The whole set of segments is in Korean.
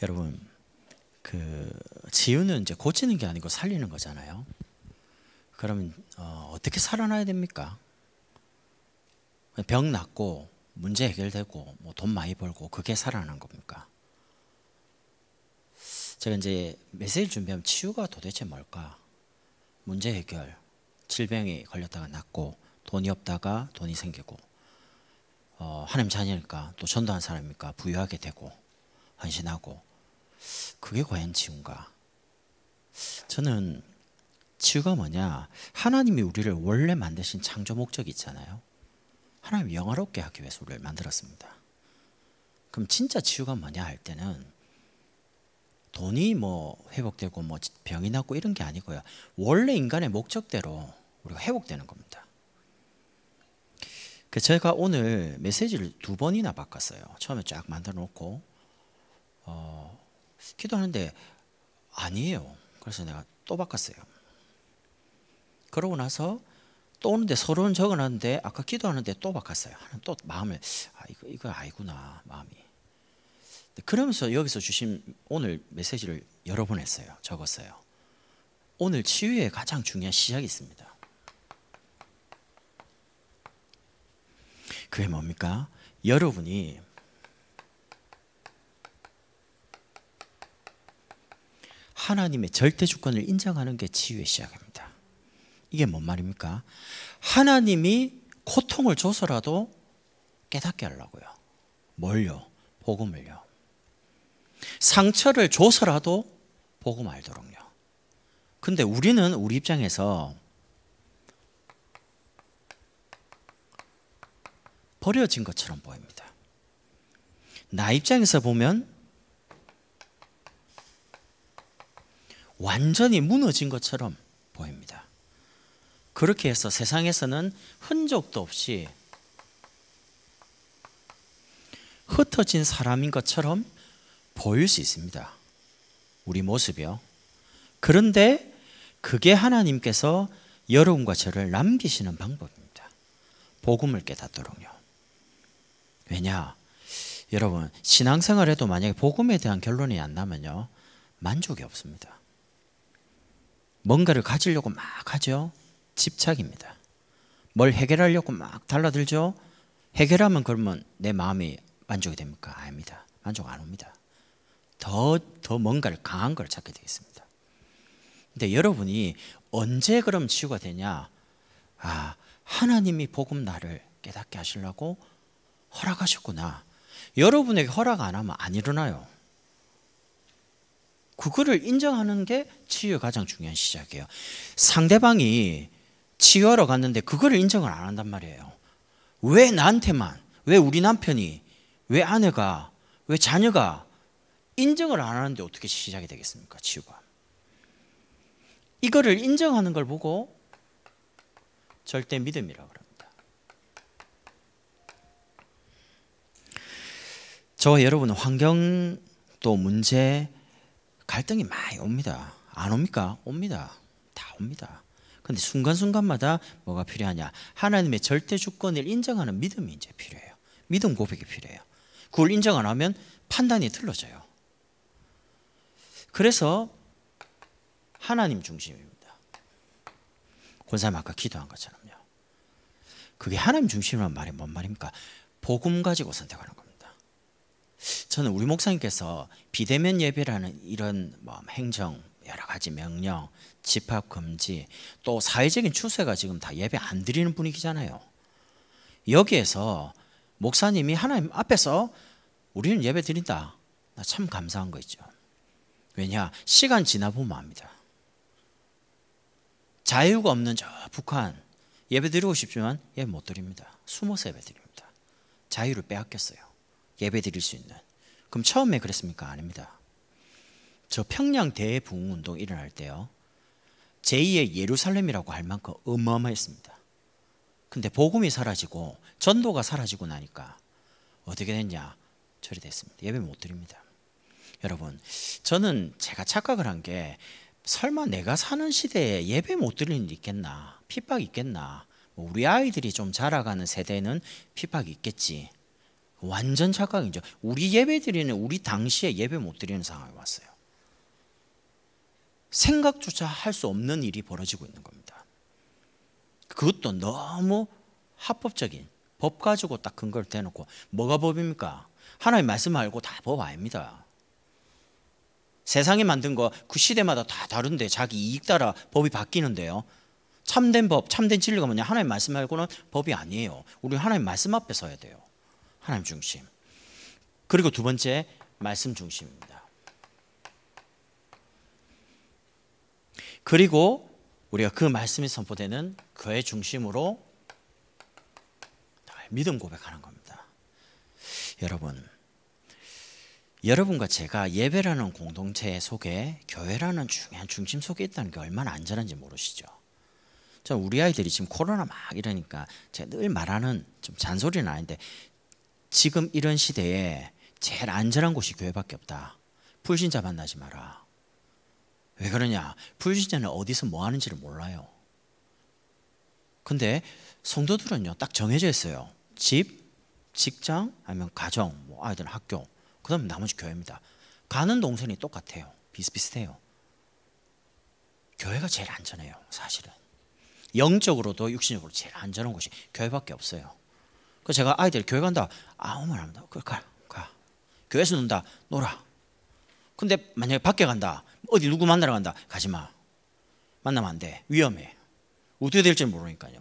여러분, 치유는 이제 고치는 게 아니고 살리는 거잖아요. 그러면 어떻게 살아나야 됩니까? 병 낫고 문제 해결되고 뭐 돈 많이 벌고 그게 살아나는 겁니까? 제가 이제 메시지 준비하면 치유가 도대체 뭘까? 문제 해결, 질병이 걸렸다가 낫고 돈이 없다가 돈이 생기고 하나님 자녀니까 또 전도한 사람이니까 부유하게 되고 헌신하고, 그게 과연 치유인가? 저는 치유가 뭐냐, 하나님이 우리를 원래 만드신 창조 목적이 있잖아요. 하나님 영화롭게 하기 위해서 우리를 만들었습니다. 그럼 진짜 치유가 뭐냐 할 때는 돈이 뭐 회복되고 뭐 병이 낫고 이런 게 아니고요, 원래 인간의 목적대로 우리가 회복되는 겁니다. 제가 오늘 메시지를 2번이나 바꿨어요. 처음에 쫙 만들어 놓고 기도하는데 아니에요. 그래서 내가 또 바꿨어요. 그러고 나서 또 오는데 서론은 적어놨는데 아까 기도하는데 또 바꿨어요. 또 마음을 이거 아니구나 마음이. 그러면서 여기서 주신 오늘 메시지를 여러 번 했어요. 적었어요. 오늘 치유의 가장 중요한 시작이 있습니다. 그게 뭡니까? 여러분이 하나님의 절대 주권을 인정하는 게 치유의 시작입니다. 이게 뭔 말입니까? 하나님이 고통을 줘서라도 깨닫게 하려고요. 뭘요? 복음을요. 상처를 줘서라도 복음 알도록요. 근데 우리는 우리 입장에서 버려진 것처럼 보입니다. 나 입장에서 보면 완전히 무너진 것처럼 보입니다. 그렇게 해서 세상에서는 흔적도 없이 흩어진 사람인 것처럼 보일 수 있습니다. 우리 모습이요. 그런데 그게 하나님께서 여러분과 저를 남기시는 방법입니다. 복음을 깨닫도록요. 왜냐? 여러분, 신앙생활에도 만약에 복음에 대한 결론이 안 나면요, 만족이 없습니다. 뭔가를 가지려고 막 하죠. 집착입니다. 뭘 해결하려고 막 달라들죠. 해결하면 그러면 내 마음이 만족이 됩니까? 아닙니다. 만족 안 옵니다. 더 뭔가를 강한 걸 찾게 되겠습니다. 근데 여러분이 언제 그럼 치유가 되냐? 하나님이 복음 나를 깨닫게 하시려고 허락하셨구나. 여러분에게 허락 안 하면 안 일어나요. 그거를 인정하는 게 치유의 가장 중요한 시작이에요. 상대방이 치유하러 갔는데 그거를 인정을 안 한단 말이에요. 왜 나한테만, 왜 우리 남편이, 왜 아내가, 왜 자녀가 인정을 안 하는데 어떻게 시작이 되겠습니까? 치유가. 이거를 인정하는 걸 보고 절대 믿음이라고 합니다. 저와 여러분은 환경도 문제, 갈등이 많이 옵니다. 안 옵니까? 옵니다. 다 옵니다. 근데 순간순간마다 뭐가 필요하냐? 하나님의 절대 주권을 인정하는 믿음이 이제 필요해요. 믿음 고백이 필요해요. 그걸 인정 안 하면 판단이 틀어져요. 그래서 하나님 중심입니다. 권사님 아까 기도한 것처럼요. 그게 하나님 중심이란 말이 뭔 말입니까? 복음 가지고 선택하는 겁니다. 저는 우리 목사님께서 비대면 예배라는 이런 행정, 여러 가지 명령, 집합 금지, 또 사회적인 추세가 지금 다 예배 안 드리는 분위기잖아요. 여기에서 목사님이 하나님 앞에서 우리는 예배 드린다. 나 참 감사한 거 있죠. 왜냐? 시간 지나 보면 압니다. 자유가 없는 저 북한 예배 드리고 싶지만 예배 못 드립니다. 숨어서 예배 드립니다. 자유를 빼앗겼어요. 예배 드릴 수 있는. 그럼 처음에 그랬습니까? 아닙니다. 저 평양 대부흥운동 일어날 때요, 제2의 예루살렘이라고 할 만큼 어마어마했습니다. 근데 복음이 사라지고 전도가 사라지고 나니까 어떻게 됐냐? 저리 됐습니다. 예배 못 드립니다. 여러분, 저는 제가 착각을 한 게, 설마 내가 사는 시대에 예배 못 드리는 일 있겠나? 핍박이 있겠나? 우리 아이들이 좀 자라가는 세대는 핍박이 있겠지. 완전 착각이죠. 우리 예배 드리는 우리 당시에 예배 못 드리는 상황이 왔어요. 생각조차 할 수 없는 일이 벌어지고 있는 겁니다. 그것도 너무 합법적인 법 가지고 딱 근거를 대놓고 뭐가 법입니까? 하나님 말씀 말고 다 법 아닙니다. 세상에 만든 거 그 시대마다 다 다른데 자기 이익 따라 법이 바뀌는데요. 참된 법, 참된 진리가 뭐냐? 하나님 말씀 말고는 법이 아니에요. 우리 하나님 말씀 앞에 서야 돼요. 하나님 중심. 그리고 두 번째, 말씀 중심입니다. 그리고 우리가 그 말씀이 선포되는 교회 중심으로 믿음 고백하는 겁니다. 여러분과 제가 예배라는 공동체 속에 교회라는 중요한 중심 속에 있다는 게 얼마나 안전한지 모르시죠? 저 우리 아이들이 지금 코로나 막 이러니까 제가 늘 말하는 좀 잔소리는 아닌데 지금 이런 시대에 제일 안전한 곳이 교회밖에 없다. 불신자 만나지 마라. 왜 그러냐? 불신자는 어디서 뭐 하는지를 몰라요. 근데 성도들은요 딱 정해져 있어요. 집, 직장, 아니면 가정, 뭐 아이들 학교, 그 다음에 나머지 교회입니다. 가는 동선이 똑같아요. 비슷비슷해요. 교회가 제일 안전해요. 사실은 영적으로도 육신적으로 제일 안전한 곳이 교회밖에 없어요. 그래서 제가 아이들 교회 간다 아무 말 합니다. 가. 교회에서 논다 놀아. 근데 만약에 밖에 간다 어디 누구 만나러 간다 가지 마. 만나면 안 돼. 위험해. 어떻게 될지 모르니까요.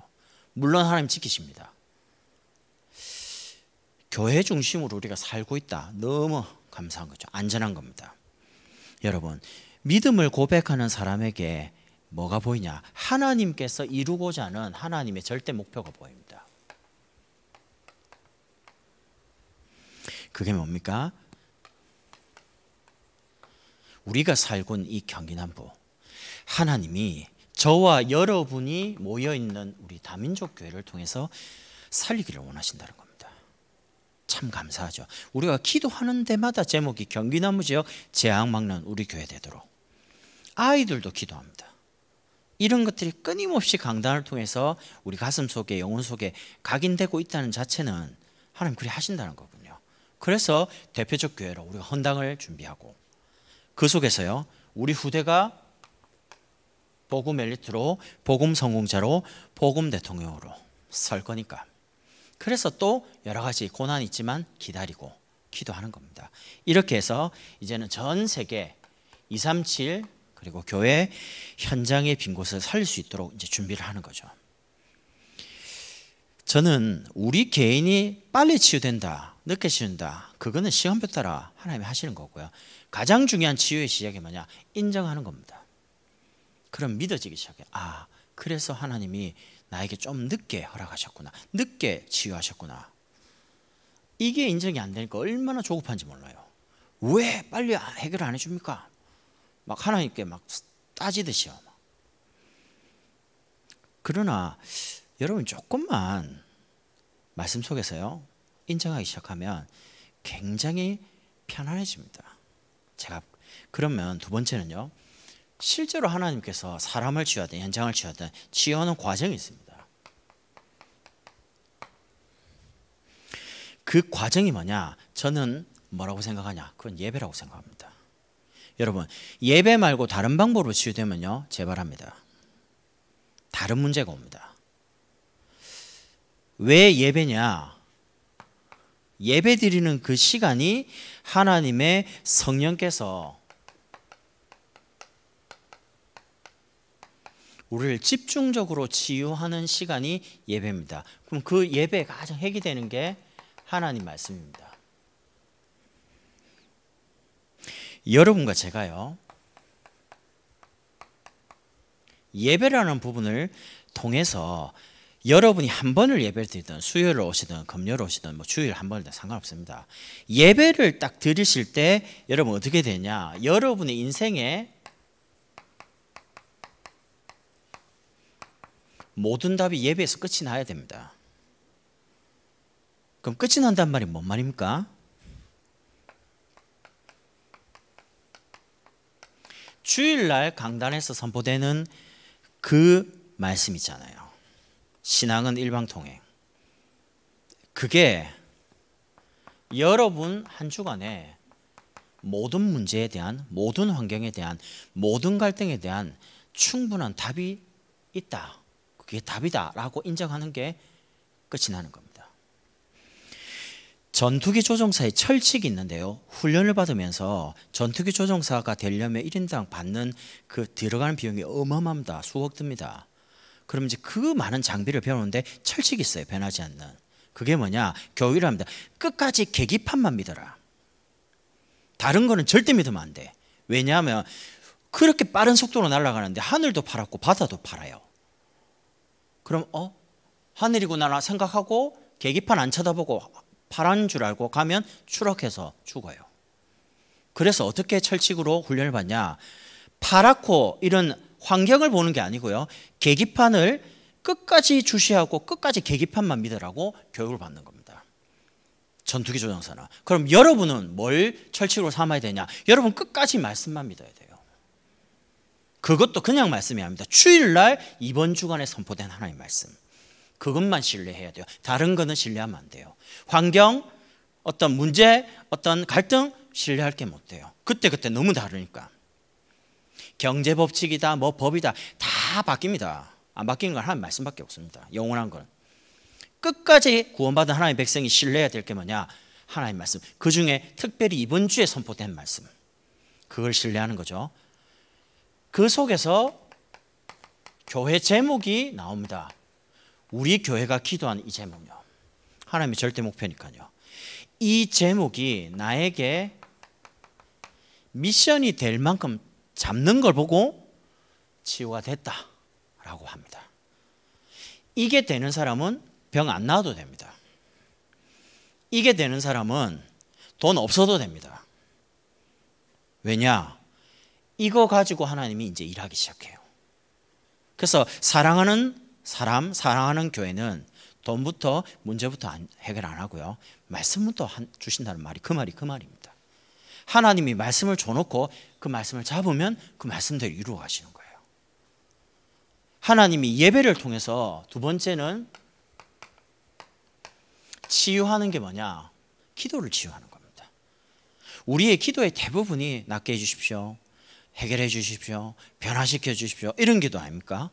물론 하나님 지키십니다. 교회 중심으로 우리가 살고 있다. 너무 감사한 거죠. 안전한 겁니다. 여러분, 믿음을 고백하는 사람에게 뭐가 보이냐? 하나님께서 이루고자 하는 하나님의 절대 목표가 보입니다. 그게 뭡니까? 우리가 살고 있는 이 경기 남부, 하나님이 저와 여러분이 모여있는 우리 다민족 교회를 통해서 살리기를 원하신다는 겁니다. 참 감사하죠. 우리가 기도하는 데마다 제목이 경기나무 지역 재앙 막는 우리 교회 되도록. 아이들도 기도합니다. 이런 것들이 끊임없이 강단을 통해서 우리 가슴 속에 영혼 속에 각인되고 있다는 자체는 하나님 그리 하신다는 거군요. 그래서 대표적 교회로 우리가 헌당을 준비하고 그 속에서요 우리 후대가 복음 엘리트로 복음 성공자로 복음 대통령으로 설 거니까. 그래서 또 여러 가지 고난이 있지만 기다리고 기도하는 겁니다. 이렇게 해서 이제는 전 세계 237 그리고 교회 현장의 빈 곳을 살릴 수 있도록 이제 준비를 하는 거죠. 저는 우리 개인이 빨리 치유된다, 늦게 치유된다, 그거는 시간표 따라 하나님이 하시는 거고요. 가장 중요한 치유의 시작이 뭐냐? 인정하는 겁니다. 그럼 믿어지기 시작해. 아, 그래서 하나님이 나에게 좀 늦게 허락하셨구나. 늦게 치유하셨구나. 이게 인정이 안 되니까 얼마나 조급한지 몰라요. 왜 빨리 해결 안 해줍니까? 막 하나님께 막 따지듯이요. 그러나 여러분 조금만 말씀 속에서요 인정하기 시작하면 굉장히 편안해집니다. 제가 그러면 두 번째는요. 실제로 하나님께서 사람을 치유하든 현장을 치유하든 치유하는 과정이 있습니다. 그 과정이 뭐냐? 저는 뭐라고 생각하냐? 그건 예배라고 생각합니다. 여러분, 예배 말고 다른 방법으로 치유되면요 재발합니다. 다른 문제가 옵니다. 왜 예배냐? 예배 드리는 그 시간이 하나님의 성령께서 우리를 집중적으로 치유하는 시간이 예배입니다. 그럼 그 예배가 가장 핵이 되는 게 하나님 말씀입니다. 여러분과 제가요 예배라는 부분을 통해서 여러분이 한 번을 예배를 드리든 수요일 오시든 금요일 오시든 뭐 주일 한 번이든 상관없습니다. 예배를 딱 드리실 때 여러분 어떻게 되냐? 여러분의 인생에 모든 답이 예배에서 끝이 나야 됩니다. 그럼 끝이 난단 말이 뭔 말입니까? 주일날 강단에서 선포되는 그 말씀 있잖아요. 신앙은 일방통행. 그게 여러분 한 주간에 모든 문제에 대한, 모든 환경에 대한, 모든 갈등에 대한 충분한 답이 있다. 그게 답이다 라고 인정하는 게 끝이 나는 겁니다. 전투기 조종사의 철칙이 있는데요. 훈련을 받으면서 전투기 조종사가 되려면 1인당 받는 그 들어가는 비용이 어마어마합니다. 수억 듭니다. 그럼 이제 그 많은 장비를 배우는데 철칙이 있어요. 변하지 않는. 그게 뭐냐? 교육이랍니다. 끝까지 계기판만 믿어라. 다른 거는 절대 믿으면 안 돼. 왜냐하면 그렇게 빠른 속도로 날아가는데 하늘도 파랗고 바다도 파라요. 그럼 하늘이구나 생각하고 계기판 안 쳐다보고 파란 줄 알고 가면 추락해서 죽어요. 그래서 어떻게 철칙으로 훈련을 받냐? 파랗고 이런 환경을 보는 게 아니고요. 계기판을 끝까지 주시하고 끝까지 계기판만 믿으라고 교육을 받는 겁니다. 전투기 조종사는. 그럼 여러분은 뭘 철칙으로 삼아야 되냐? 여러분 끝까지 말씀만 믿어야 돼요. 그것도 그냥 말씀이 아닙니다. 주일날 이번 주간에 선포된 하나님의 말씀. 그것만 신뢰해야 돼요. 다른 거는 신뢰하면 안 돼요. 환경, 어떤 문제, 어떤 갈등 신뢰할 게 못 돼요. 그때 너무 다르니까. 경제 법칙이다, 뭐 법이다 다 바뀝니다. 안 바뀌는 건 하나님 말씀밖에 없습니다. 영원한 건. 끝까지 구원받은 하나님의 백성이 신뢰해야 될 게 뭐냐? 하나님 말씀. 그 중에 특별히 이번 주에 선포된 말씀. 그걸 신뢰하는 거죠. 그 속에서 교회 제목이 나옵니다. 우리 교회가 기도한 이 제목이요. 하나님의 절대 목표니까요. 이 제목이 나에게 미션이 될 만큼 잡는 걸 보고 치유가 됐다라고 합니다. 이게 되는 사람은 병 안 나와도 됩니다. 이게 되는 사람은 돈 없어도 됩니다. 왜냐? 이거 가지고 하나님이 이제 일하기 시작해요. 그래서 사랑하는 사람, 사랑하는 교회는 돈부터 문제부터 해결 안 하고요. 말씀부터 주신다는 말이 그 말입니다. 하나님이 말씀을 줘놓고 그 말씀을 잡으면 그 말씀대로 이루어 가시는 거예요. 하나님이 예배를 통해서 두 번째는 치유하는 게 뭐냐? 기도를 치유하는 겁니다. 우리의 기도의 대부분이 낫게 해주십시오. 해결해 주십시오. 변화시켜 주십시오. 이런 기도 아닙니까?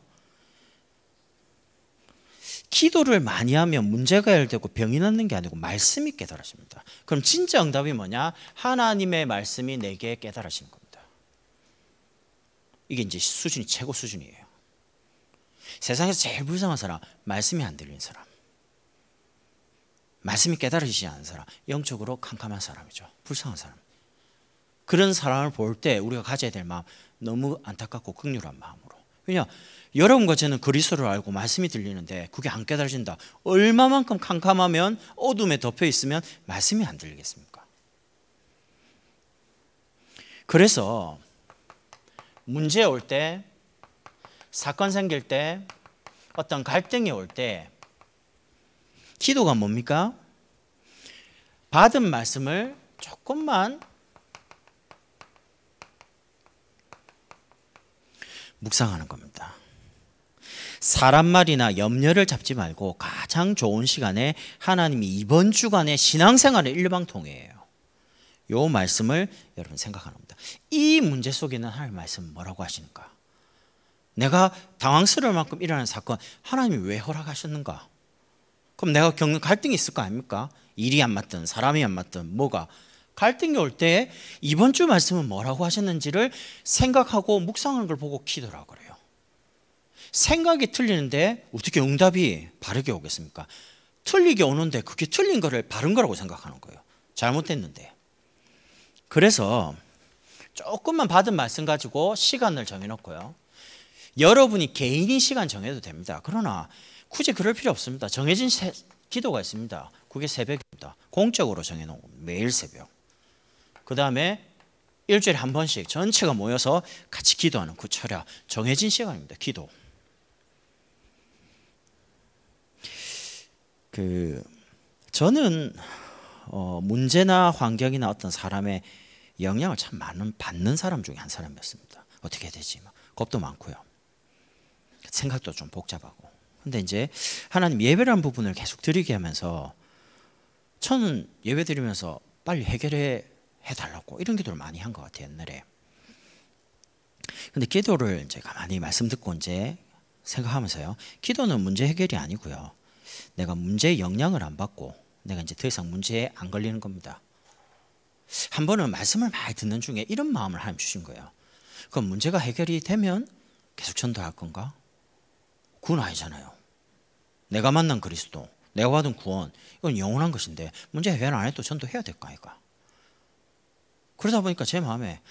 기도를 많이 하면 문제가 해결되고 병이 낫는 게 아니고 말씀이 깨달아집니다. 그럼 진짜 응답이 뭐냐? 하나님의 말씀이 내게 깨달아지는 겁니다. 이게 이제 수준이 최고 수준이에요. 세상에서 제일 불쌍한 사람, 말씀이 안 들리는 사람. 말씀이 깨달아지지 않은 사람, 영적으로 캄캄한 사람이죠. 불쌍한 사람. 그런 사람을 볼 때 우리가 가져야 될 마음, 너무 안타깝고 긍휼한 마음으로. 왜냐? 여러분과 저는 그리스도를 알고 말씀이 들리는데 그게 안 깨달아진다. 얼마만큼 캄캄하면, 어둠에 덮여 있으면 말씀이 안 들리겠습니까? 그래서 문제 올 때, 사건 생길 때, 어떤 갈등이 올 때 기도가 뭡니까? 받은 말씀을 조금만 묵상하는 겁니다. 사람 말이나 염려를 잡지 말고 가장 좋은 시간에 하나님이 이번 주간의 신앙생활의 일방통이에요. 이 말씀을 여러분 생각하는 겁니다. 이 문제 속에 있는 하나님의 말씀은 뭐라고 하시는가? 내가 당황스러울 만큼 일어나는 사건, 하나님이 왜 허락하셨는가? 그럼 내가 겪는 갈등이 있을 거 아닙니까? 일이 안 맞든 사람이 안 맞든 뭐가 갈등이 올 때 이번 주 말씀은 뭐라고 하셨는지를 생각하고 묵상하는 걸 보고 기도라고 그래요. 생각이 틀리는데 어떻게 응답이 바르게 오겠습니까? 틀리게 오는데 그게 틀린 거를 바른 거라고 생각하는 거예요. 잘못됐는데. 그래서 조금만 받은 말씀 가지고 시간을 정해놓고요. 여러분이 개인이 시간 정해도 됩니다. 그러나 굳이 그럴 필요 없습니다. 정해진 기도가 있습니다. 그게 새벽입니다. 공적으로 정해놓은 겁니다. 매일 새벽. 그 다음에 일주일에 한 번씩 전체가 모여서 같이 기도하는 그 철야, 정해진 시간입니다. 기도. 저는 문제나 환경이나 어떤 사람의 영향을 참 많은 받는 사람 중에 한 사람이었습니다. 어떻게 해야 되지? 겁도 많고요. 생각도 좀 복잡하고. 근데 이제 하나님 예배라는 부분을 계속 드리게 하면서 저는 예배 드리면서 빨리 해결해 달라고 이런 기도를 많이 한 것 같아요, 옛날에. 근데 기도를 이제 가만히 말씀 듣고 이제 생각하면서요, 기도는 문제 해결이 아니고요, 내가 문제의 영향을 안 받고 내가 이제 더 이상 문제에 안 걸리는 겁니다. 한 번은 말씀을 많이 듣는 중에 이런 마음을 하나님 주신 거예요. 그럼 문제가 해결이 되면 계속 전도할 건가? 그건 아니잖아요. 내가 만난 그리스도, 내가 받은 구원, 이건 영원한 것인데 문제 해결 안 해도 전도해야 될 거 아이가. 그러다 보니까 제 마음에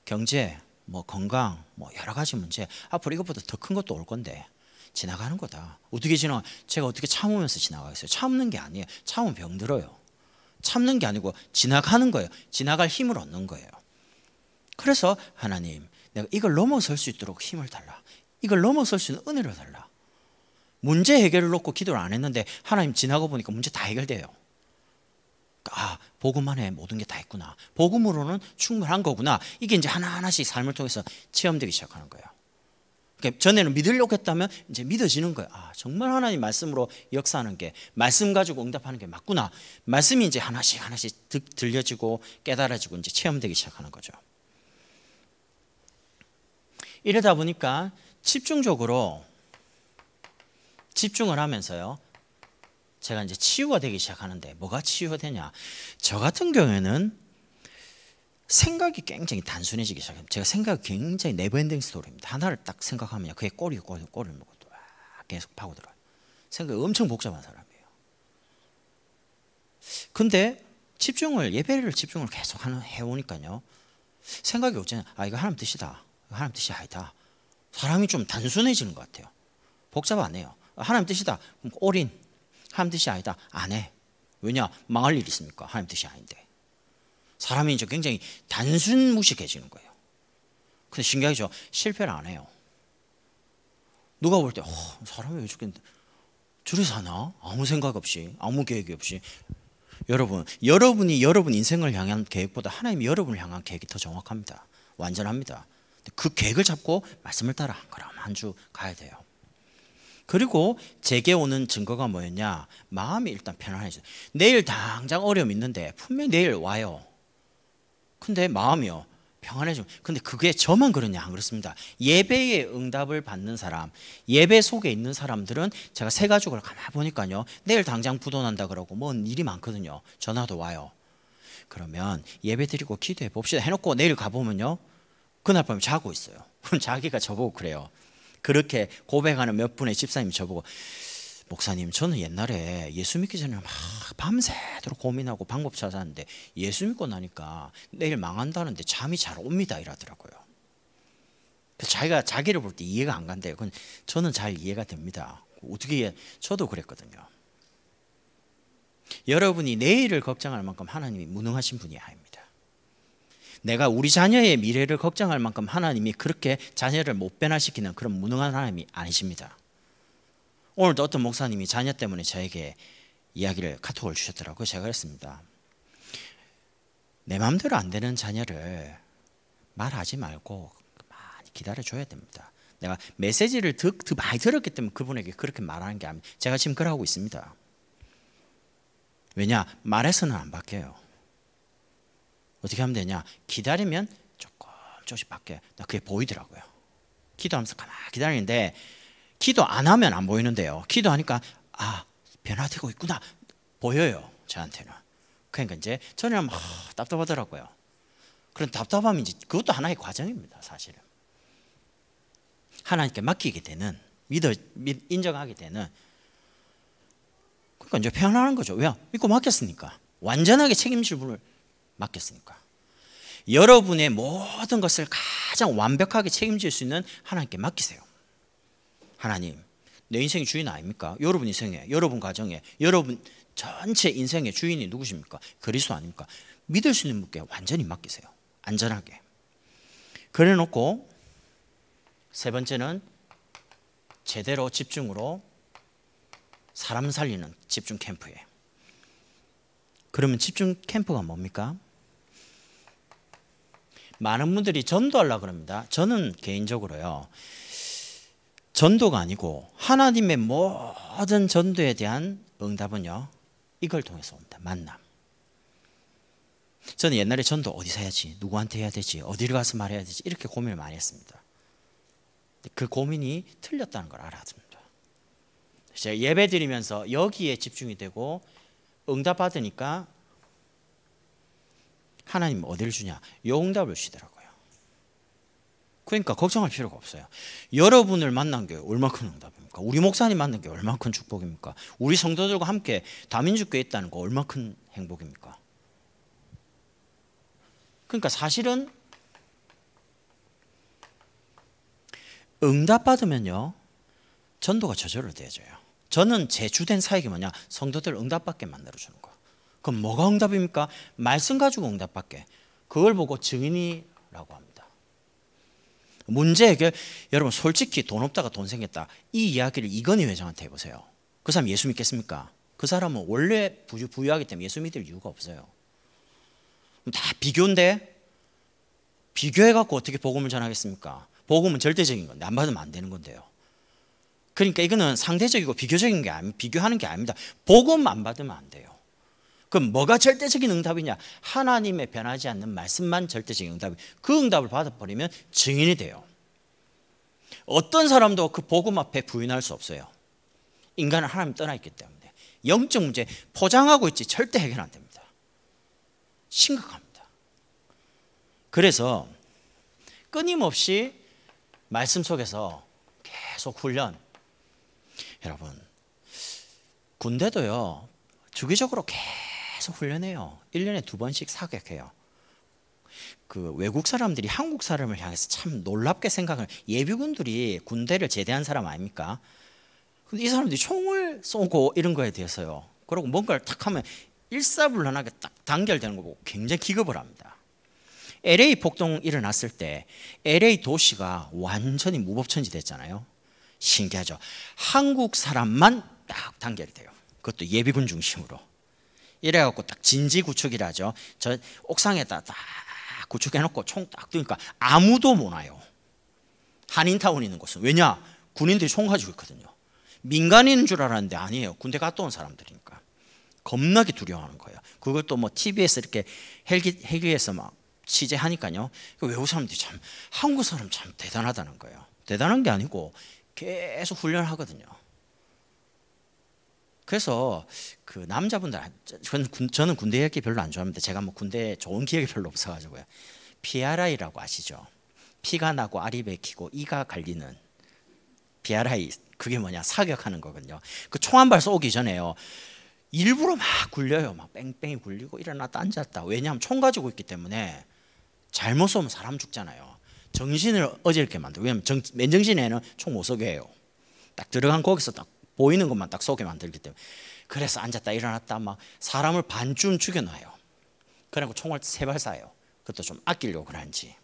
경제, 뭐 건강, 뭐 여러 가지 문제, 앞으로 이것보다 더 큰 것도 올 건데 지나가는 거다. 어떻게 제가 어떻게 참으면서 지나가겠어요? 참는 게 아니에요. 참으면 병들어요. 참는 게 아니고 지나가는 거예요. 지나갈 힘을 얻는 거예요. 그래서 하나님, 내가 이걸 넘어설 수 있도록 힘을 달라. 이걸 넘어설 수 있는 은혜를 달라. 문제 해결을 놓고 기도를 안 했는데 하나님 지나고 보니까 문제 다 해결돼요. 복음 안에 모든 게 다 있구나. 복음으로는 충분한 거구나. 이게 이제 하나하나씩 삶을 통해서 체험되기 시작하는 거예요. 그러니까 전에는 믿으려고 했다면 이제 믿어지는 거예요. 정말 하나님 말씀으로 역사하는 게, 말씀 가지고 응답하는 게 맞구나. 말씀이 이제 하나씩 들려지고 깨달아지고 이제 체험되기 시작하는 거죠. 이러다 보니까 집중적으로 집중을 하면서요, 제가 이제 치유가 되기 시작하는데, 뭐가 치유가 되냐? 저 같은 경우에는 생각이 굉장히 단순해지기 시작합니다. 제가 생각이 굉장히 네버엔딩 스토리입니다. 하나를 딱 생각하면 그게 꼬리를 먹고 또 계속 파고들어요. 생각이 엄청 복잡한 사람이에요. 근데 예배를 집중을 계속 해오니까요, 생각이 오잖아요. 이거 하나님 뜻이다. 하나님 뜻이 아니다. 사람이 좀 단순해지는 것 같아요. 복잡 안 해요. 하나님 뜻이다. 그럼 올인. 하나님 뜻이 아니다. 안 해. 왜냐? 망할 일이 있습니까? 하나님 뜻이 아닌데. 사람이 이제 굉장히 단순무식해지는 거예요. 근데 신기하죠? 실패를 안 해요. 누가 볼 때 사람이 왜 죽겠는데 저리 사나? 아무 생각 없이, 아무 계획이 없이. 여러분이 여러분 인생을 향한 계획보다 하나님이 여러분을 향한 계획이 더 정확합니다. 완전합니다. 그 계획을 잡고 말씀을 따라 한 걸음 한 주 가야 돼요. 그리고 제게 오는 증거가 뭐였냐? 마음이 일단 편안해져요. 내일 당장 어려움이 있는데 분명히 내일 와요. 근데 마음이요, 평안해지면. 근데 그게 저만 그러냐? 안 그렇습니다. 예배의 응답을 받는 사람, 예배 속에 있는 사람들은 제가 세 가족을 가만히 보니까요, 내일 당장 부도난다 그러고 뭔 일이 많거든요. 전화도 와요. 그러면 예배 드리고 기도해 봅시다 해놓고 내일 가보면요, 그날 밤에 자고 있어요. 그럼 자기가 저보고 그래요. 그렇게 고백하는 몇 분의 집사님이 저보고, 목사님, 저는 옛날에 예수 믿기 전에 막 밤새도록 고민하고 방법 찾았는데 예수 믿고 나니까 내일 망한다는데 잠이 잘 옵니다 이러더라고요. 자기가 자기를 볼 때 이해가 안 간대요. 그건 저는 잘 이해가 됩니다. 어떻게 저도 그랬거든요. 여러분이 내일을 걱정할 만큼 하나님이 무능하신 분이 아닙니다. 내가 우리 자녀의 미래를 걱정할 만큼 하나님이 그렇게 자녀를 못 변화시키는 그런 무능한 하나님이 아니십니다. 오늘도 어떤 목사님이 자녀 때문에 저에게 카톡을 주셨더라고요. 제가 그랬습니다. 내 마음대로 안 되는 자녀를 말하지 말고 많이 기다려줘야 됩니다. 내가 메시지를 많이 들었기 때문에 그분에게 그렇게 말하는 게 아니라, 제가 지금 그러고 있습니다. 왜냐? 말해서는 안 바뀌어요. 어떻게 하면 되냐? 기다리면 조금씩 바뀌어요. 나 그게 보이더라고요. 기도하면서 가만히 기다리는데, 기도 안 하면 안 보이는데요, 기도하니까 변화되고 있구나 보여요, 저한테는. 그러니까 이제 저는 막 답답하더라고요. 그런 답답함이 이제 그것도 하나의 과정입니다, 사실은. 하나님께 맡기게 되는, 인정하게 되는. 그러니까 이제 편안한 거죠. 왜요? 믿고 맡겼으니까. 완전하게 책임질 분을 맡겼으니까. 여러분의 모든 것을 가장 완벽하게 책임질 수 있는 하나님께 맡기세요. 하나님, 내 인생의 주인 아닙니까? 여러분 인생에, 여러분 가정에, 여러분 전체 인생의 주인이 누구십니까? 그리스도 아닙니까? 믿을 수 있는 분께 완전히 맡기세요. 안전하게. 그래 놓고 세 번째는 제대로 집중으로 사람 살리는 집중 캠프에. 그러면 집중 캠프가 뭡니까? 많은 분들이 전도하려고 그럽니다. 저는 개인적으로요, 전도가 아니고 하나님의 모든 전도에 대한 응답은요, 이걸 통해서 옵니다. 만남. 저는 옛날에 전도 어디서 해야지, 누구한테 해야 되지, 어디를 가서 말해야 되지, 이렇게 고민을 많이 했습니다. 그 고민이 틀렸다는 걸 알았습니다. 제가 예배 드리면서 여기에 집중이 되고 응답 받으니까 하나님 어디를 주냐, 요 응답을 주시더라고요. 그러니까 걱정할 필요가 없어요. 여러분을 만난 게 얼마나 큰 응답입니까? 우리 목사님 만난 게 얼마나 큰 축복입니까? 우리 성도들과 함께 다민족교회에 있다는 거 얼마나 큰 행복입니까? 그러니까 사실은 응답 받으면요, 전도가 저절로 되어져요. 저는 제 주된 사역이 뭐냐, 성도들 응답받게 만들어주는 거. 그럼 뭐가 응답입니까? 말씀 가지고 응답받게. 그걸 보고 증인이라고 합니다. 문제 해결. 여러분 솔직히 돈 없다가 돈 생겼다, 이 이야기를 이건희 회장한테 해보세요. 그 사람 예수 믿겠습니까? 그 사람은 원래 부유하기 때문에 예수 믿을 이유가 없어요. 다 비교인데 비교해갖고 어떻게 복음을 전하겠습니까? 복음은 절대적인 건데 안 받으면 안 되는 건데요. 그러니까 이거는 상대적이고 비교적인 게 아닙니다. 비교하는 게 아닙니다. 복음 안 받으면 안 돼요. 그럼 뭐가 절대적인 응답이냐? 하나님의 변하지 않는 말씀만 절대적인 응답이. 그 응답을 받아버리면 증인이 돼요. 어떤 사람도 그 복음 앞에 부인할 수 없어요. 인간은 하나님 떠나 있기 때문에. 영적 문제 포장하고 있지 절대 해결 안 됩니다. 심각합니다. 그래서 끊임없이 말씀 속에서 계속 훈련. 여러분 군대도요 주기적으로 계속 훈련해요. 1년에 2번씩 사격해요. 그 외국 사람들이 한국 사람을 향해서 참 놀랍게 생각을, 예비군들이 군대를 제대한 사람 아닙니까? 근데 이 사람들이 총을 쏘고 이런 거에 대해서요, 그리고 뭔가를 탁 하면 일사불란하게 딱 단결되는 거 보고 굉장히 기겁을 합니다. LA 폭동 일어났을 때 LA 도시가 완전히 무법천지 됐잖아요. 신기하죠. 한국 사람만 딱 단결이 돼요. 그것도 예비군 중심으로. 이래갖고 딱 진지구축이라 하죠. 저 옥상에다 딱 구축해놓고 총 딱 뜨니까 아무도 못 와요. 한인타운 있는 곳은. 왜냐? 군인들이 총 가지고 있거든요. 민간인인 줄 알았는데 아니에요. 군대 갔다 온 사람들이니까. 겁나게 두려워하는 거예요. 그것도 뭐 TV에서 이렇게 헬기에서 막 취재하니까요. 외국 사람들이 참, 한국 사람 참 대단하다는 거예요. 대단한 게 아니고 계속 훈련하거든요. 그래서 그 남자분들, 저는 군대 얘기 별로 안 좋아합니다. 제가 뭐 군대에 좋은 기억이 별로 없어가지고요. PRI라고 아시죠? 피가 나고 알이 bek히고 이가 갈리는 PRI. 그게 뭐냐? 사격하는 거거든요. 그 총 한 발 쏘기 전에요, 일부러 막 굴려요. 막 뺑뺑이 굴리고 일어났다 앉았다. 왜냐하면 총 가지고 있기 때문에 잘못 쏘면 사람 죽잖아요. 정신을 어지럽게 만들고. 왜냐하면 맨정신에는 총 못 쏘게 해요. 딱 들어간 거기서 딱 보이는 것만 딱 쏘게 만들기 때문에. 그래서 앉았다 일어났다 막 사람을 반쯤 죽여놔요. 그리고 총을 3발 쏴요. 그것도 좀 아끼려고 그런지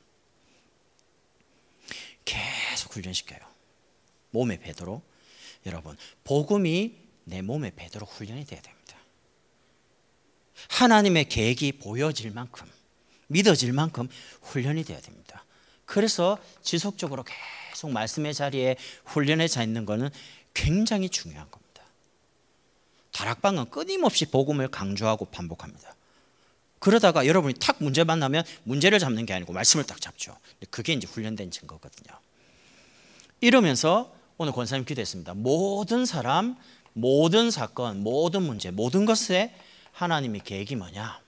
계속 훈련시켜요. 몸에 배도록. 여러분 복음이 내 몸에 배도록 훈련이 돼야 됩니다. 하나님의 계획이 보여질 만큼, 믿어질 만큼 훈련이 돼야 됩니다. 그래서 지속적으로 계속 말씀의 자리에 훈련해져 있는 것은 굉장히 중요한 겁니다. 다락방은 끊임없이 복음을 강조하고 반복합니다. 그러다가 여러분이 탁 문제 만나면 문제를 잡는 게 아니고 말씀을 딱 잡죠. 그게 이제 훈련된 증거거든요. 이러면서 오늘 권사님 기도했습니다. 모든 사람, 모든 사건, 모든 문제, 모든 것에 하나님의 계획이 뭐냐?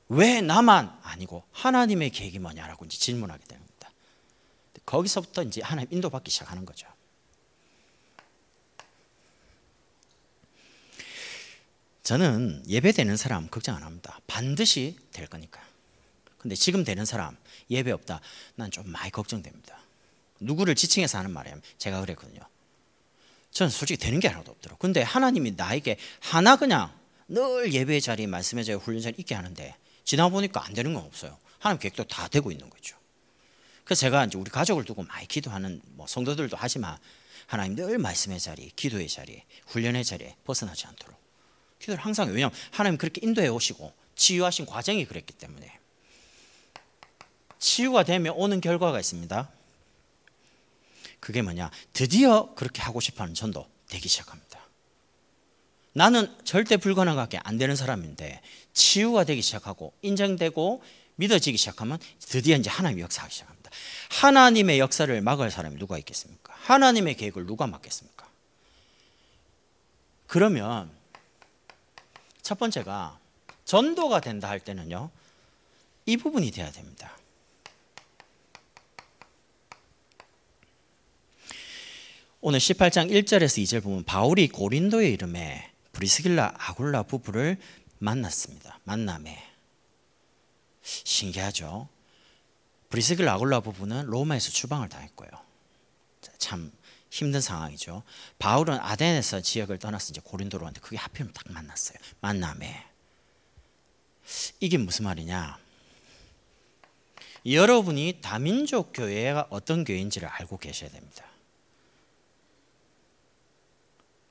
왜 나만 아니고 하나님의 계획이 뭐냐라고 이제 질문하게 됩니다. 거기서부터 이제 하나님 인도받기 시작하는 거죠. 저는 예배 되는 사람 걱정 안 합니다. 반드시 될 거니까. 근데 지금 되는 사람 예배 없다, 난 좀 많이 걱정됩니다. 누구를 지칭해서 하는 말이에요. 제가 그랬거든요. 저는 솔직히 되는 게 하나도 없더라고요. 근데 하나님이 나에게 하나 그냥 늘 예배의 자리, 말씀의 자리, 훈련 자리 있게 하는데 지나보니까 안 되는 건 없어요. 하나님 계획도 다 되고 있는 거죠. 그래서 제가 이제 우리 가족을 두고 많이 기도하는, 뭐 성도들도 하지만 하나님 늘 말씀의 자리, 기도의 자리, 훈련의 자리에 벗어나지 않도록 기도를 항상 해요. 왜냐하면 하나님 그렇게 인도해 오시고 치유하신 과정이 그랬기 때문에. 치유가 되면 오는 결과가 있습니다. 그게 뭐냐? 드디어 그렇게 하고 싶어하는 전도 되기 시작합니다. 나는 절대 불가능하게 안 되는 사람인데 치유가 되기 시작하고 인정되고 믿어지기 시작하면 드디어 이제 하나님의 역사하기 시작합니다. 하나님의 역사를 막을 사람이 누가 있겠습니까? 하나님의 계획을 누가 막겠습니까? 그러면 첫 번째가 전도가 된다 할 때는요, 이 부분이 돼야 됩니다. 오늘 18장 1절에서 2절 보면 바울이 고린도에 이름에 브리스길라 아굴라 부부를 만났습니다. 만남에. 신기하죠? 브리스길라 아굴라 부부는 로마에서 추방을 당했고요. 참 힘든 상황이죠. 바울은 아덴에서 지역을 떠나서 이제 고린도로 왔는데 그게 하필이면 딱 만났어요. 만남에. 이게 무슨 말이냐? 여러분이 다민족 교회가 어떤 교회인지를 알고 계셔야 됩니다.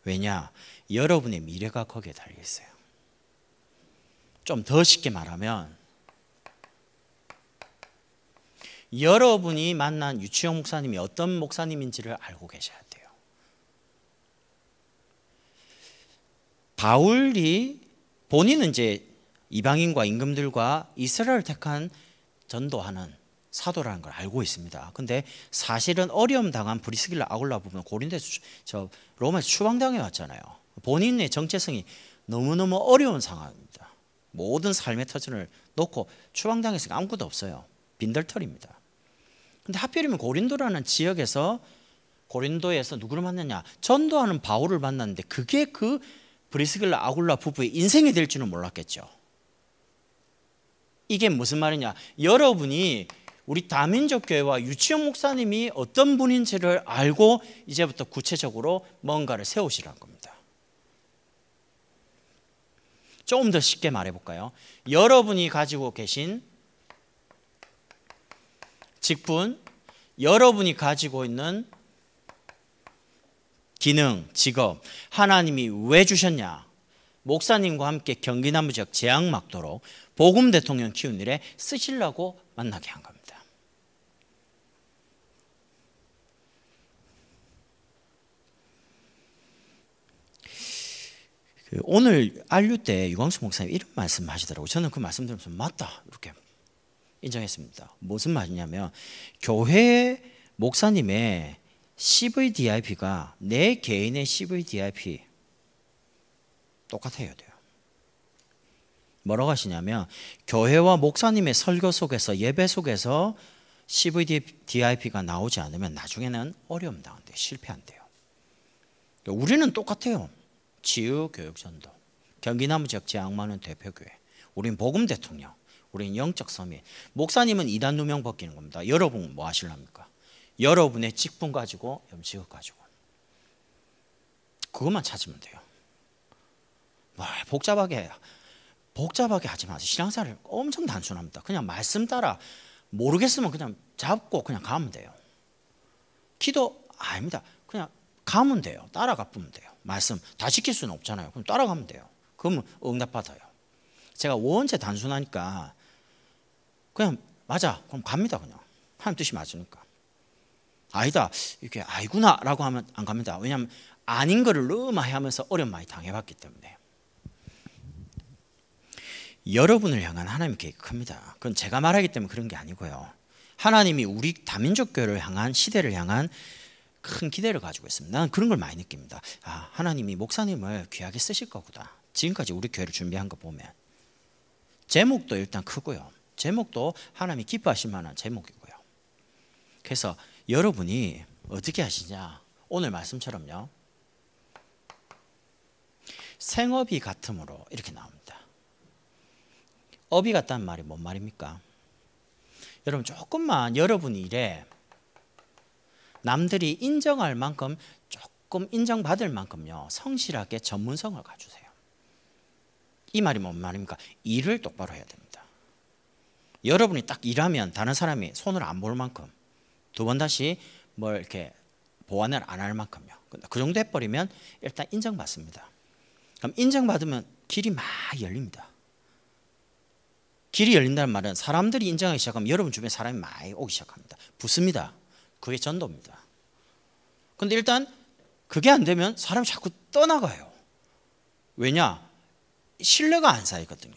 왜냐? 여러분의 미래가 거기에 달려 있어요. 좀 더 쉽게 말하면 여러분이 만난 유치영 목사님이 어떤 목사님인지를 알고 계셔야 돼요. 바울이 본인은 이제 이방인과 임금들과 이스라엘을 택한 전도하는 사도라는 걸 알고 있습니다. 근데 사실은 어려움 당한 브리스길라 아굴라 부부는 고린도에서 로마에서 추방당해 왔잖아요. 본인의 정체성이 너무너무 어려운 상황입니다. 모든 삶의 터전을 놓고 추방당했으니까 아무것도 없어요. 빈털터리입니다. 근데 하필이면 고린도라는 지역에서 고린도에서 누구를 만났냐? 전도하는 바울을 만났는데 그게 그 브리스길라 아굴라 부부의 인생이 될 줄은 몰랐겠죠. 이게 무슨 말이냐? 여러분이 우리 다민족 교회와 유치영 목사님이 어떤 분인지를 알고 이제부터 구체적으로 뭔가를 세우시라는 겁니다. 조금 더 쉽게 말해볼까요? 여러분이 가지고 계신 직분, 여러분이 가지고 있는 기능, 직업, 하나님이 왜 주셨냐? 목사님과 함께 경기나무 지역 재앙막도록 복음 대통령 키운 일에 쓰시려고 만나게 한 겁니다. 오늘 안류 때 유광수 목사님 이런 말씀 하시더라고요. 저는 그 말씀 들으면서 맞다 이렇게 인정했습니다. 무슨 말이냐면 교회 목사님의 CVDIP가 내 개인의 CVDIP 똑같아야 돼요. 뭐라고 하시냐면 교회와 목사님의 설교 속에서 예배 속에서 CVDIP가 나오지 않으면 나중에는 어려움 당한대요. 실패한대요. 우리는 똑같아요. 치유, 교육, 전도. 경기나무 지역 재앙만은 대표교회. 우린 복음 대통령. 우린 영적 서민. 목사님은 이단 누명 벗기는 겁니다. 여러분 뭐 하실랍니까? 여러분의 직분 가지고 염치것 가지고 그것만 찾으면 돼요. 뭘 복잡하게 하지 마세요. 신앙생활 엄청 단순합니다. 그냥 말씀 따라 모르겠으면 그냥 잡고 그냥 가면 돼요. 기도 아닙니다. 그냥 가면 돼요. 따라가 보면 돼요. 말씀 다 지킬 수는 없잖아요. 그럼 따라가면 돼요. 그러면 응답받아요. 제가 원체 단순하니까 그냥 맞아. 그럼 갑니다. 그냥 하나님 뜻이 맞으니까. 아니다. 이렇게 아이구나 라고 하면 안 갑니다. 왜냐하면 아닌 거를 너무 많이 하면서 어려움 많이 당해봤기 때문에. 여러분을 향한 하나님의 계획이 큽니다. 그건 제가 말하기 때문에 그런 게 아니고요. 하나님이 우리 다민족 교회를 향한 시대를 향한 큰 기대를 가지고 있습니다. 나는 그런 걸 많이 느낍니다. 아, 하나님이 목사님을 귀하게 쓰실 거구나. 지금까지 우리 교회를 준비한 거 보면 제목도 일단 크고요. 제목도 하나님이 기뻐하실 만한 제목이고요. 그래서 여러분이 어떻게 하시냐? 오늘 말씀처럼요. 생업이 같음으로 이렇게 나옵니다. 업이 같다는 말이 뭔 말입니까? 여러분 조금만 여러분 일에 남들이 인정할 만큼 조금 인정받을 만큼요 성실하게 전문성을 가주세요. 이 말이 뭔 말입니까? 일을 똑바로 해야 됩니다. 여러분이 딱 일하면 다른 사람이 손을 안 볼 만큼 두 번 다시 뭘 이렇게 보완을 안 할 만큼요. 그 정도 해버리면 일단 인정받습니다. 그럼 인정받으면 길이 막 열립니다. 길이 열린다는 말은 사람들이 인정하기 시작하면 여러분 주변에 사람이 많이 오기 시작합니다. 붙습니다. 그게 전도입니다. 그런데 일단 그게 안 되면 사람이 자꾸 떠나가요. 왜냐? 신뢰가 안 쌓이거든요.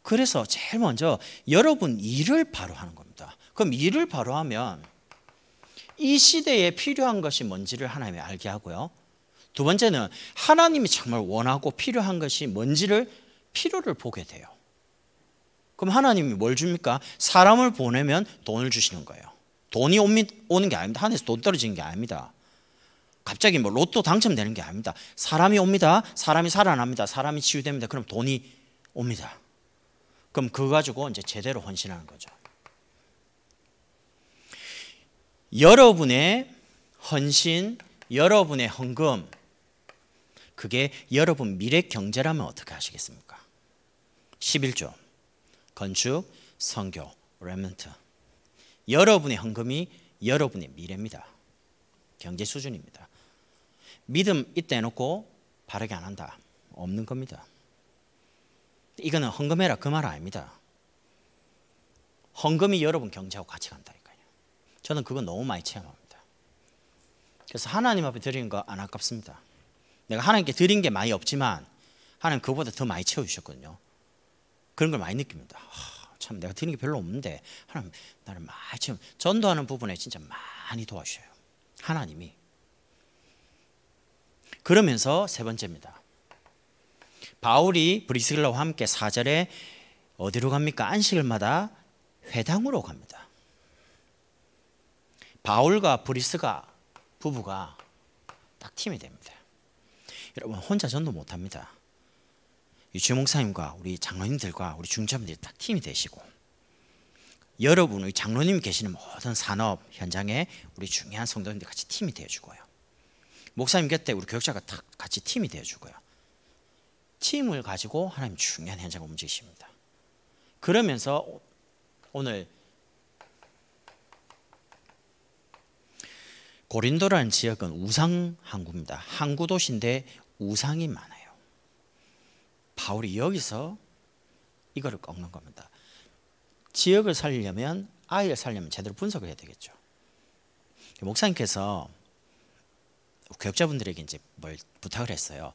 그래서 제일 먼저 여러분 일을 바로 하는 겁니다. 그럼 일을 바로 하면 이 시대에 필요한 것이 뭔지를 하나님이 알게 하고요. 두 번째는 하나님이 정말 원하고 필요한 것이 뭔지를 필요를 보게 돼요. 그럼 하나님이 뭘 줍니까? 사람을 보내면 돈을 주시는 거예요. 돈이 오는 게 아닙니다. 하늘에서 돈 떨어지는 게 아닙니다. 갑자기 뭐 로또 당첨되는 게 아닙니다. 사람이 옵니다. 사람이 살아납니다. 사람이 치유됩니다. 그럼 돈이 옵니다. 그럼 그거 가지고 이제 제대로 헌신하는 거죠. 여러분의 헌신, 여러분의 헌금, 그게 여러분 미래 경제라면 어떻게 하시겠습니까? 11조, 건축, 선교, 렘넌트. 여러분의 헌금이 여러분의 미래입니다. 경제 수준입니다. 믿음 있다 해놓고 바르게 안 한다. 없는 겁니다. 이거는 헌금해라 그 말 아닙니다. 헌금이 여러분 경제하고 같이 간다니까요. 저는 그거 너무 많이 체험합니다. 그래서 하나님 앞에 드리는 거 안 아깝습니다. 내가 하나님께 드린 게 많이 없지만 하나님 그보다 더 많이 채워주셨거든요. 그런 걸 많이 느낍니다. 참 내가 드린 게 별로 없는데 하나님 나를 많이 채워. 전도하는 부분에 진짜 많이 도와주셔요. 하나님이. 그러면서 세 번째입니다. 바울이 브리스길라와 함께 4절에 어디로 갑니까? 안식일마다 회당으로 갑니다. 바울과 브리스가 부부가 딱 팀이 됩니다. 여러분 혼자 전도 못합니다. 유치 목사님과 우리 장로님들과 우리 중자분들이 딱 팀이 되시고 여러분 우리 장로님이 계시는 모든 산업 현장에 우리 중요한 성도님들 같이 팀이 되어주고요. 목사님 곁에 우리 교육자가 딱 같이 팀이 되어주고요. 팀을 가지고 하나님 중요한 현장을 움직이십니다. 그러면서 오늘 고린도라는 지역은 우상 항구입니다. 항구 도시인데 우상이 많아요. 바울이 여기서 이거를 꺾는 겁니다. 지역을 살리려면 아이를 살리려면 제대로 분석을 해야 되겠죠. 목사님께서 교육자분들에게 이제 뭘 부탁을 했어요.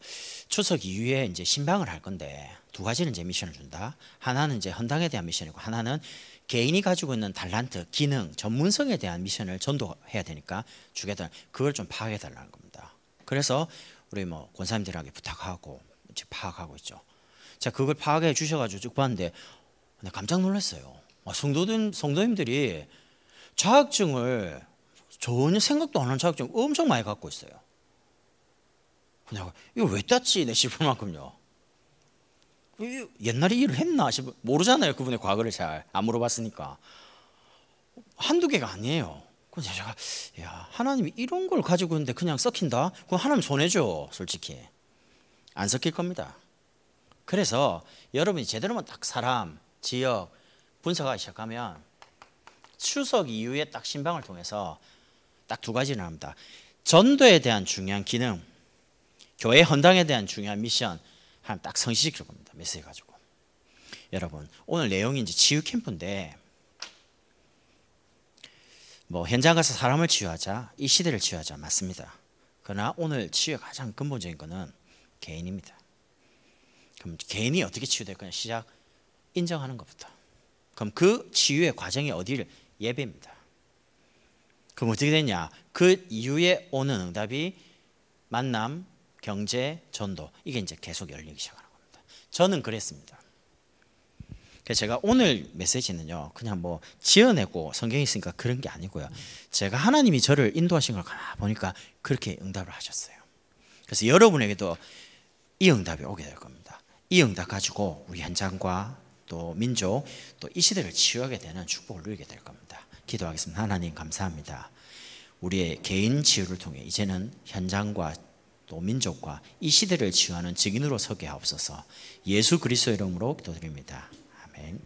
추석 이후에 이제 신방을 할 건데 두 가지는 이제 미션을 준다. 하나는 이제 헌당에 대한 미션이고 하나는 개인이 가지고 있는 달란트, 기능, 전문성에 대한 미션을 전도해야 되니까 주겠다. 그걸 좀 파악해 달라는 겁니다. 그래서 우리 뭐 권사님들에게 부탁하고 이제 파악하고 있죠. 자, 그걸 파악해 주셔가지고 쭉 봤는데 깜짝 놀랐어요. 성도님들이 자격증을 전혀 생각도 안 하는 자격증 엄청 많이 갖고 있어요. 내가 이거 왜 땄지? 내 싶을 만큼요. 옛날에 일을 했나 싶어 모르잖아요. 그분의 과거를 잘 안 물어봤으니까. 한두 개가 아니에요. 그래서 제가 야 하나님이 이런 걸 가지고 있는데 그냥 썩힌다? 그럼 하나님 손해죠. 솔직히 안 썩힐 겁니다. 그래서 여러분이 제대로만 딱 사람, 지역 분석하기 시작하면 추석 이후에 딱 신방을 통해서 딱 두 가지를 합니다. 전도에 대한 중요한 기능, 교회 헌당에 대한 중요한 미션 하나님 딱 성취시킬 겁니다. 메시지 가지고. 여러분 오늘 내용이 이제 치유 캠프인데 뭐 현장 가서 사람을 치유하자, 이 시대를 치유하자 맞습니다. 그러나 오늘 치유의 가장 근본적인 것은 개인입니다. 그럼 개인이 어떻게 치유될 거냐 시작 인정하는 것부터. 그럼 그 치유의 과정이 어디를 예배입니다. 그럼 어떻게 되냐? 그 이후에 오는 응답이 만남, 경제, 전도 이게 이제 계속 열리기 시작하는 겁니다. 저는 그랬습니다. 그래서 제가 오늘 메시지는요 그냥 뭐 지어내고 성경에 있으니까 그런 게 아니고요. 제가 하나님이 저를 인도하신 걸 보니까 그렇게 응답을 하셨어요. 그래서 여러분에게도 이 응답이 오게 될 겁니다. 이 응답 가지고 우리 현장과 또 민족 또 이 시대를 치유하게 되는 축복을 누리게 될 겁니다. 기도하겠습니다. 하나님 감사합니다. 우리의 개인 치유를 통해 이제는 현장과 또 민족과 이 시대를 치유하는 증인으로 서게 하옵소서. 예수 그리스도의 이름으로 기도드립니다. 아멘.